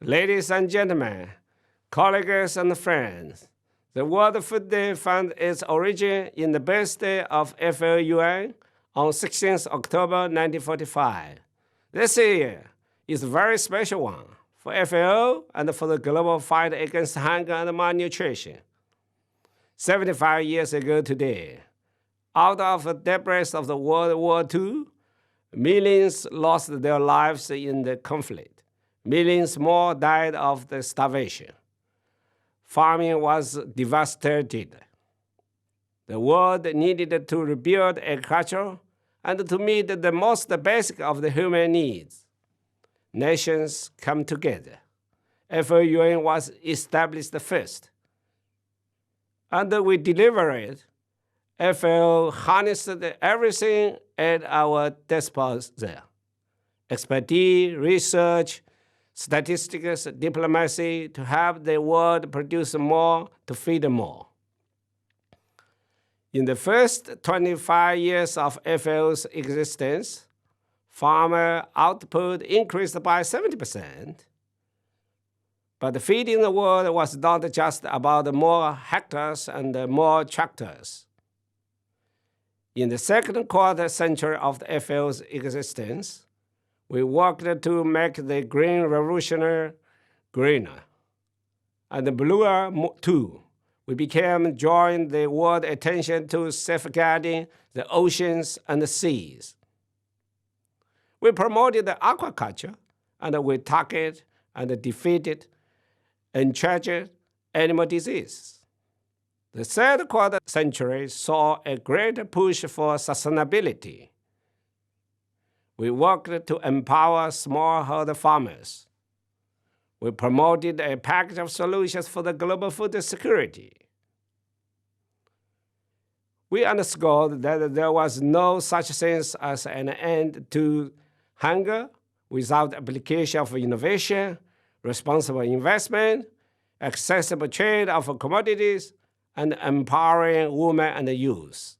Ladies and gentlemen, colleagues and friends, the World Food Day found its origin in the birthday of FAO UN on 16th October 1945. This year is a very special one for FAO and for the global fight against hunger and malnutrition. 75 years ago today, out of the debris of the World War II, millions lost their lives in the conflict. Millions more died of the starvation. Farming was devastated. The world needed to rebuild agriculture and to meet the most basic of the human needs. Nations come together. FAO UN was established first. And we delivered. FAO harnessed everything at our disposal: expertise, research, statistics, diplomacy, to help the world produce more, to feed more. In the first 25 years of FAO's existence, farmer output increased by 70%. But feeding the world was not just about more hectares and more tractors. In the second quarter century of the FAO's existence, we worked to make the green revolution greener and bluer too. We became drawing the world attention to safeguarding the oceans and the seas. We promoted aquaculture, and we tackled and defeated and treasured animal disease. The third quarter century saw a great push for sustainability. We worked to empower smallholder farmers. We promoted a package of solutions for the global food security. We underscored that there was no such thing as an end to hunger without application of innovation, responsible investment, accessible trade of commodities, and empowering women and youth.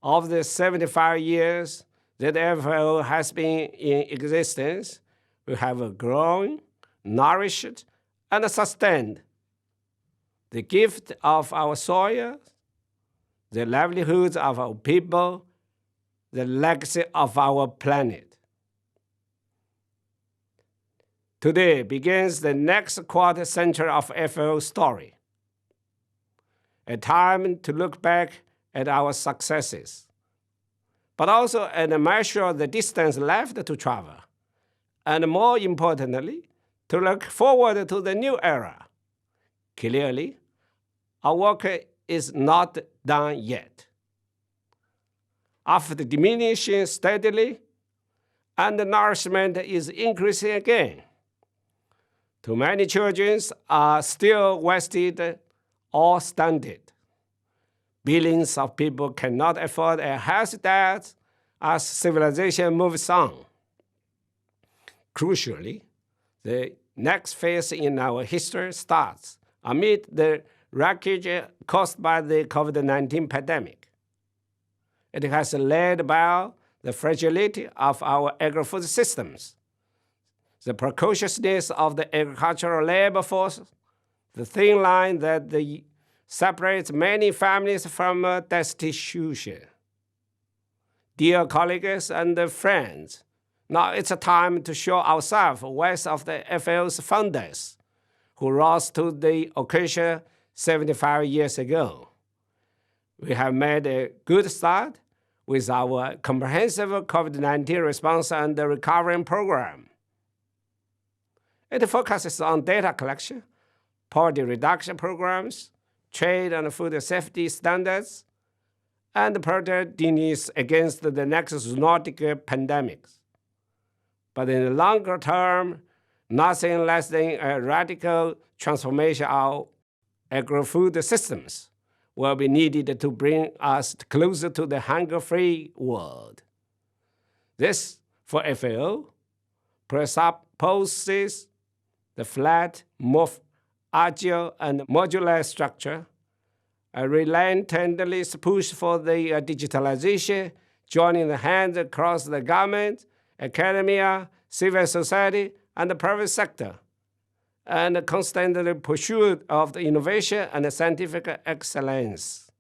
Of the 75 years that FAO has been in existence, we have grown, nourished, and sustained the gift of our soil, the livelihoods of our people, the legacy of our planet. Today begins the next quarter century of FAO's story, a time to look back at our successes, but also and measure the distance left to travel, and more importantly, to look forward to the new era. Clearly, our work is not done yet. After diminishing steadily, and the nourishment is increasing again, too many children are still wasted or stunted. Billions of people cannot afford a healthy diet as civilization moves on. Crucially, the next phase in our history starts amid the wreckage caused by the COVID-19 pandemic. It has laid bare the fragility of our agri-food systems, the precociousness of the agricultural labor force, the thin line that separates many families from destitution. Dear colleagues and friends, now it's a time to show ourselves worthy of the FAO's founders, who rose to the occasion 75 years ago. We have made a good start with our comprehensive COVID-19 response and recovery program. It focuses on data collection, poverty reduction programs, trade and food safety standards, and preparedness against the next zoonotic pandemics. But in the longer term, nothing less than a radical transformation of agri-food systems will be needed to bring us closer to the hunger-free world. This, for FAO, presupposes the flat, more agile and modular structure, a relentless push for the digitalization, joining the hands across the government, academia, civil society, and the private sector and constantly pursuit of the innovation and scientific excellence.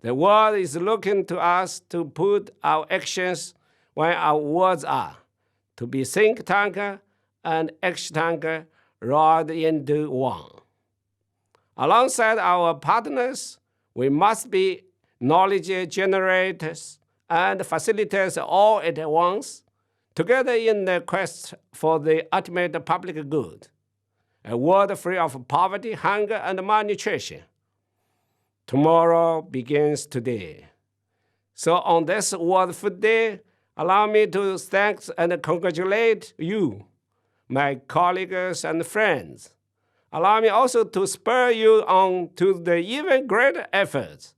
The world is looking to us to put our actions where our words are, to be think tanker and action tanker rolled into one. Alongside our partners, we must be knowledge generators and facilitators all at once, together in the quest for the ultimate public good, a world free of poverty, hunger, and malnutrition. Tomorrow begins today. So on this World Food Day, allow me to thank and congratulate you, my colleagues and friends. Allow me also to spur you on to the even greater efforts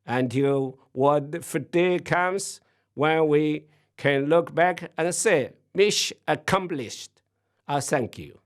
until World Food Day comes, when we can look back and say, mission accomplished. Thank you.